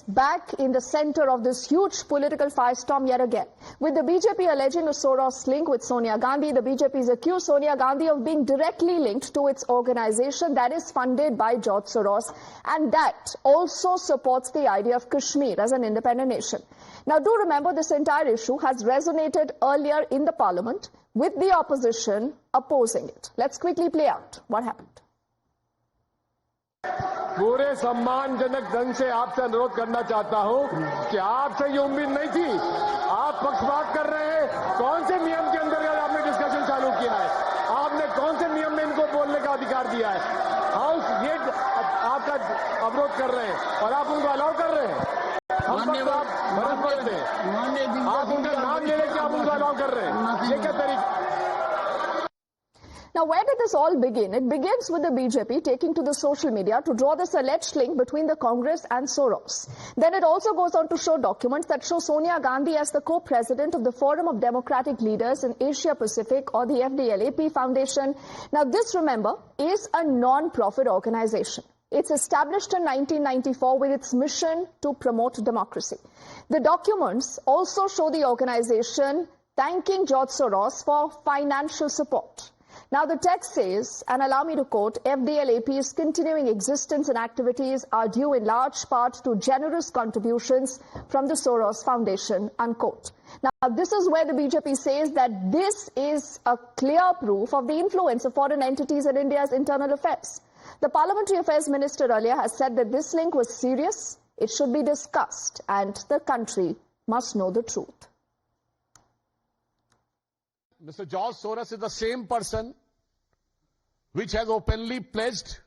back in the center of this huge political firestorm yet again. With the BJP alleging a Soros link with Sonia Gandhi, the BJP has accused Sonia Gandhi of being directly linked to its organization that is funded by George Soros, and that also supports the idea of Kashmir as an independent nation. Now, do remember, this entire issue has resonated earlier in the parliament with the opposition opposing it. Let's quickly play out what happened. पूरे सम्मानजनक ढंग से आपसे अनुरोध करना चाहता हूं कि आपसे ये उम्मीद नहीं थी। आप पक्षपात कर रहे हैं। कौन से नियम के अंतर्गत आपने डिस्कशन चालू किया है? आपने कौन से नियम में इनको बोलने का अधिकार दिया है? हाउस ये आपका अवरोध कर रहे हैं और आप उनको अलाउ कर रहे हैं। हम आप उनका नाम ले लेके आप उनको अलाउ कर रहे हैं। ये क्या तरीका? Now, where did this all begin? It begins with the BJP taking to the social media to draw this alleged link between the Congress and Soros. Then it also goes on to show documents that show Sonia Gandhi as the co-president of the Forum of Democratic Leaders in Asia Pacific, or the FDLAP Foundation. Now, this, remember, is a non-profit organization. It's established in 1994 with its mission to promote democracy. The documents also show the organization thanking George Soros for financial support. Now, the text says, and allow me to quote, FDLAP's continuing existence and activities are due in large part to generous contributions from the Soros Foundation, unquote. Now, this is where the BJP says that this is a clear proof of the influence of foreign entities in India's internal affairs. The Parliamentary Affairs Minister earlier has said that this link was serious, it should be discussed, and the country must know the truth. Mr. George Soros is the same person which has openly pledged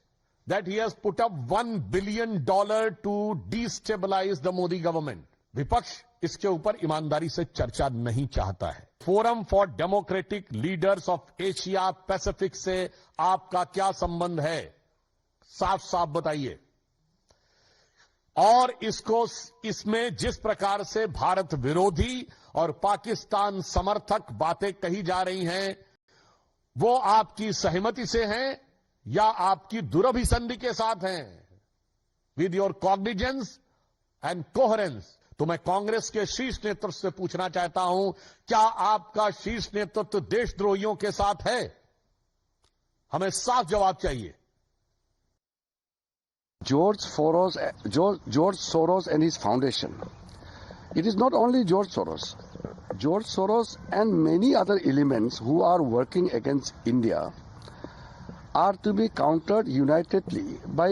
that he has put up $1 billion to destabilize the Modi government. विपक्ष इसके ऊपर ईमानदारी से चर्चा नहीं चाहता है। Forum for democratic leaders of Asia Pacific से आपका क्या संबंध है? साफ साफ बताइए। और इसमें जिस प्रकार से भारत विरोधी और पाकिस्तान समर्थक बातें कही जा रही हैं, वो आपकी सहमति से हैं या आपकी दुरभिसंधि के साथ हैं? With your cognizance and coherence. तो मैं कांग्रेस के शीर्ष नेतृत्व से पूछना चाहता हूं, क्या आपका शीर्ष नेतृत्व देशद्रोहियों के साथ है? हमें साफ जवाब चाहिए। George Soros and his foundation. It is not only George Soros. George Soros and many other elements who are working against India are to be countered unitedly by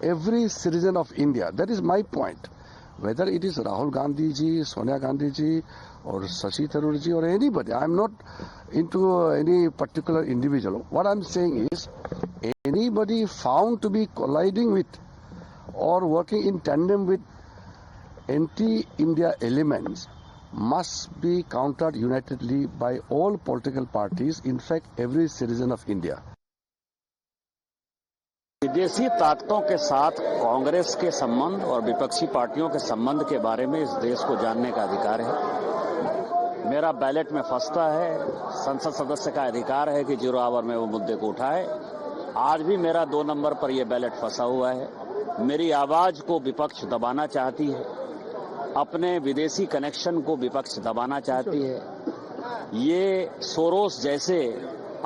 every citizen of India. That is my point. Whether it is Rahul Gandhi ji, Sonia Gandhi ji, or Shashi Tharoor ji, or anybody. I am not into any particular individual. What I am saying is, anybody found to be colliding with or working in tandem with anti-India elements must be countered unitedly by all political parties, in fact every citizen of India. विदेशी ताकतों के साथ कांग्रेस के संबंध और विपक्षी पार्टियों के संबंध के बारे में इस देश को जानने का अधिकार है। मेरा बैलेट में फंसता है, संसद सदस्य का अधिकार है कि 0 आवर में वो मुद्दे को उठाए। आज भी मेरा 2 नंबर पर यह बैलेट फंसा हुआ है। मेरी आवाज को विपक्ष दबाना चाहती है, अपने विदेशी कनेक्शन को विपक्ष दबाना चाहती है। ये सोरोस जैसे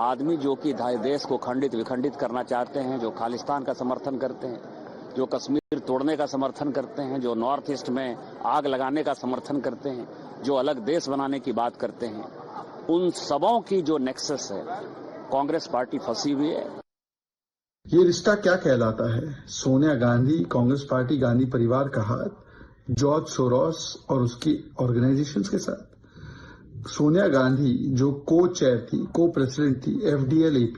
आदमी जो कि देश को खंडित विखंडित करना चाहते हैं, जो खालिस्तान का समर्थन करते हैं, जो कश्मीर तोड़ने का समर्थन करते हैं, जो नॉर्थ ईस्ट में आग लगाने का समर्थन करते हैं, जो अलग देश बनाने की बात करते हैं, उन सबों की जो नेक्सस है, कांग्रेस पार्टी फंसी हुई है। ये रिश्ता क्या कहलाता है? सोनिया गांधी, कांग्रेस पार्टी, गांधी परिवार का हाथ जॉर्ज सोरोस और उसकी ऑर्गेनाइजेशंस के साथ। सोनिया गांधी जो को चेयर थी, को प्रेसिडेंट थी FDLAP,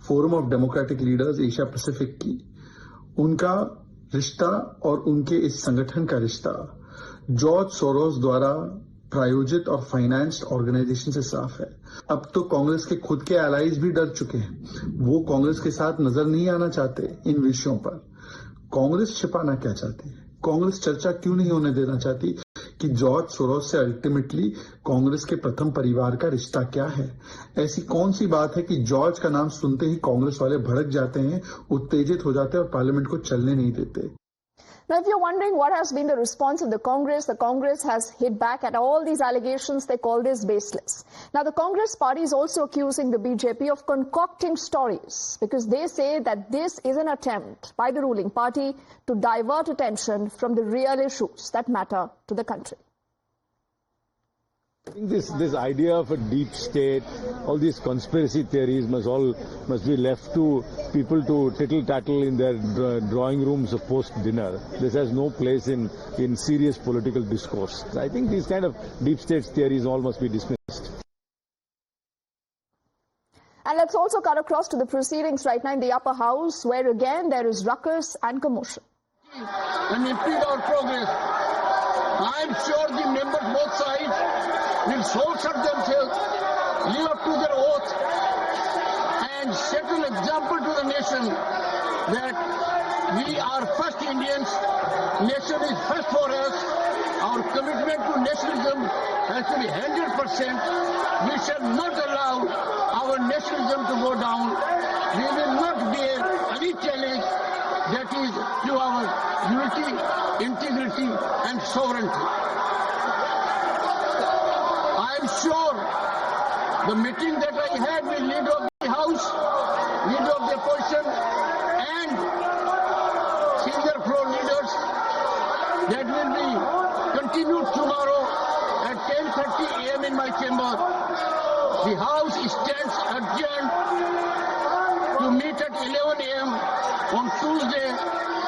forum of democratic leaders Asia Pacific की, उनका रिश्ता और उनके इस संगठन का रिश्ता जॉर्ज सोरोस द्वारा प्रायोजित और फाइनेंस्ड ऑर्गेनाइजेशन से साफ है। अब तो कांग्रेस के खुद के एलाइज भी डर चुके हैं। वो कांग्रेस के साथ नजर नहीं आना चाहते इन विषयों पर। कांग्रेस छिपाना क्या चाहती है? कांग्रेस चर्चा क्यों नहीं होने देना चाहती कि जॉर्ज सोरोस से अल्टीमेटली कांग्रेस के प्रथम परिवार का रिश्ता क्या है? ऐसी कौन सी बात है कि जॉर्ज का नाम सुनते ही कांग्रेस वाले भड़क जाते हैं, उत्तेजित हो जाते हैं और पार्लियामेंट को चलने नहीं देते? Now, if you're wondering what has been the response of the Congress has hit back at all these allegations. They call this baseless. Now, the Congress party is also accusing the BJP of concocting stories because they say that this is an attempt by the ruling party to divert attention from the real issues that matter to the country. I think this idea of a deep state, all these conspiracy theories must be left to people to tittle-tattle in their drawing rooms post-dinner. This has no place in serious political discourse. I think these kind of deep state theories all must be dismissed. And let's also cut across to the proceedings right now in the upper house, where again there is ruckus and commotion. And impede our progress. I'm sure the members both sides will soldier themselves, live up to their oath, and set an example to the nation that we are first Indians, nation is first for us, our commitment to nationalism has to be 100%. We shall not allow our nationalism to go down. We will not bear any challenge that is to our unity, integrity and sovereignty. I am sure the meeting that I had with leader of the House, leader of the opposition and senior floor leaders, that will be continued tomorrow at 10:30 a.m. in my chamber. The House stands adjourned to meet at 11 a.m. on Tuesday,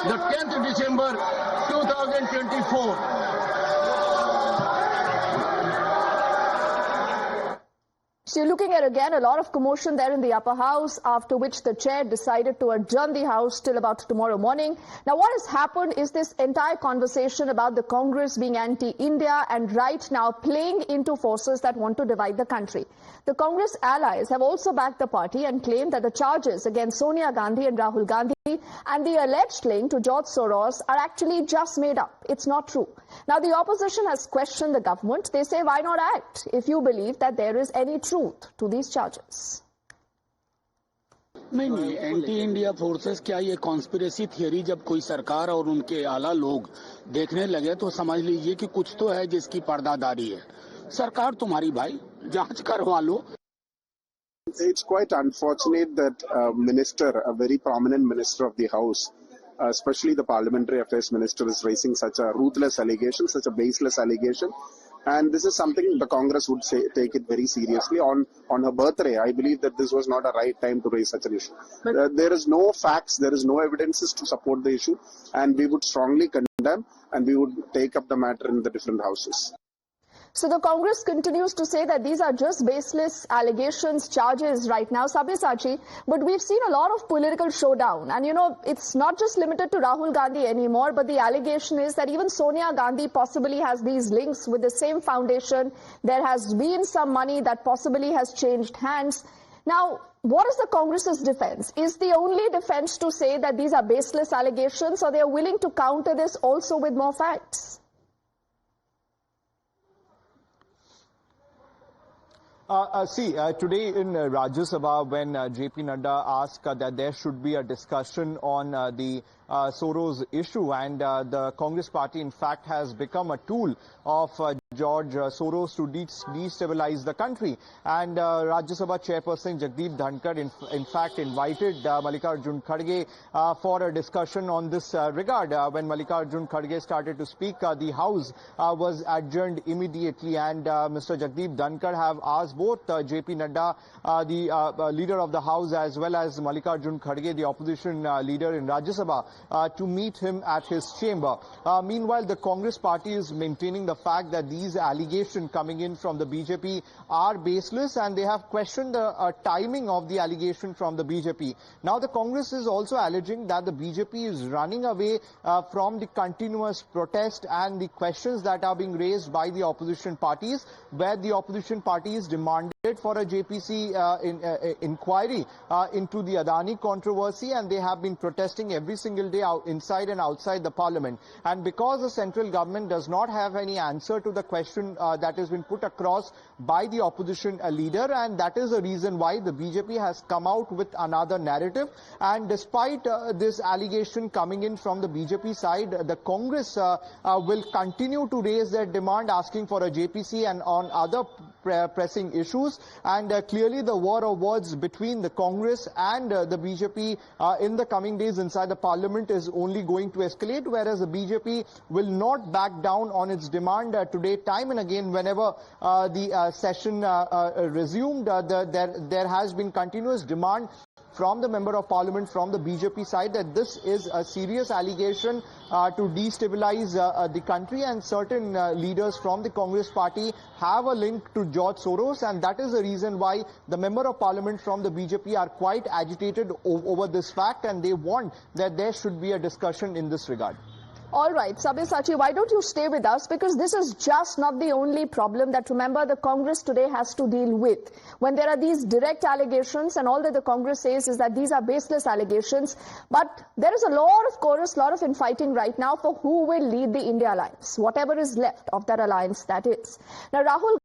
the 10th December 2024. So you're looking at again a lot of commotion there in the upper house, after which the chair decided to adjourn the house till about tomorrow morning. Now what has happened is this entire conversation about the Congress being anti-India and right now playing into forces that want to divide the country. The Congress allies have also backed the party and claimed that the charges against Sonia Gandhi and Rahul Gandhi and the alleged link to George Soros are actually just made up. It's not true. Now the opposition has questioned the government. They say, why not act if you believe that there is any truth to these charges? नहीं anti India forces क्या ये conspiracy theory जब कोई सरकार और उनके आला लोग देखने लगे तो समझ लीजिए कि कुछ तो है जिसकी पर्दादारी है। सरकार तुम्हारी भाई जांच करवा लो। It's quite unfortunate that a very prominent minister of the House, especially the Parliamentary Affairs Minister, is raising such a ruthless allegation, such a baseless allegation. And this is something the Congress would take it very seriously. On her birthday, I believe that this was not a right time to raise such an issue. There is no facts, there is no evidences to support the issue, and we would strongly condemn and we would take up the matter in the different houses. So the Congress continues to say that these are just baseless allegations, charges right now, Sabyasachi, but we've seen a lot of political showdown. And you know, it's not just limited to Rahul Gandhi anymore, but the allegation is that even Sonia Gandhi possibly has these links with the same foundation. There has been some money that possibly has changed hands. Now, what is the Congress's defense? Is the only defense to say that these are baseless allegations, or they are willing to counter this also with more facts? Today in Rajya Sabha, when JP Nadda asked that there should be a discussion on the Soros issue, and the Congress party in fact has become a tool of George Soros to destabilize the country. And Rajya Sabha chairperson Jagdeep Dhankar in fact invited Mallikarjun Kharge for a discussion on this regard. When Mallikarjun Kharge started to speak, the House was adjourned immediately, and Mr. Jagdeep Dhankar have asked both JP Nadda, the leader of the House, as well as Mallikarjun Kharge, the opposition leader in Rajya Sabha, to meet him at his chamber. Meanwhile, the Congress party is maintaining the fact that these allegations coming in from the BJP are baseless, and they have questioned the timing of the allegation from the BJP. Now the Congress is also alleging that the BJP is running away from the continuous protest and the questions that are being raised by the opposition parties, where the opposition parties demanding for a JPC inquiry into the Adani controversy, and they have been protesting every single day inside and outside the parliament. And because the central government does not have any answer to the question that has been put across by the opposition leader, and that is the reason why the BJP has come out with another narrative. And despite this allegation coming in from the BJP side, the Congress will continue to raise their demand, asking for a JPC and on other pressing issues. And clearly the war of words between the Congress and the BJP in the coming days inside the parliament is only going to escalate, whereas the BJP will not back down on its demand today. Time and again, whenever the session resumed, there has been continuous demand from the Member of Parliament from the BJP side that this is a serious allegation to destabilize the country, and certain leaders from the Congress party have a link to George Soros, and that is the reason why the Member of Parliament from the BJP are quite agitated over this fact, and they want that there should be a discussion in this regard. All right, Sabyasachi, why don't you stay with us? Because this is just not the only problem that, remember, the Congress today has to deal with. When there are these direct allegations, and all that the Congress says is that these are baseless allegations, but there is a lot of infighting right now for who will lead the India alliance, whatever is left of that alliance, that is. Now, Rahul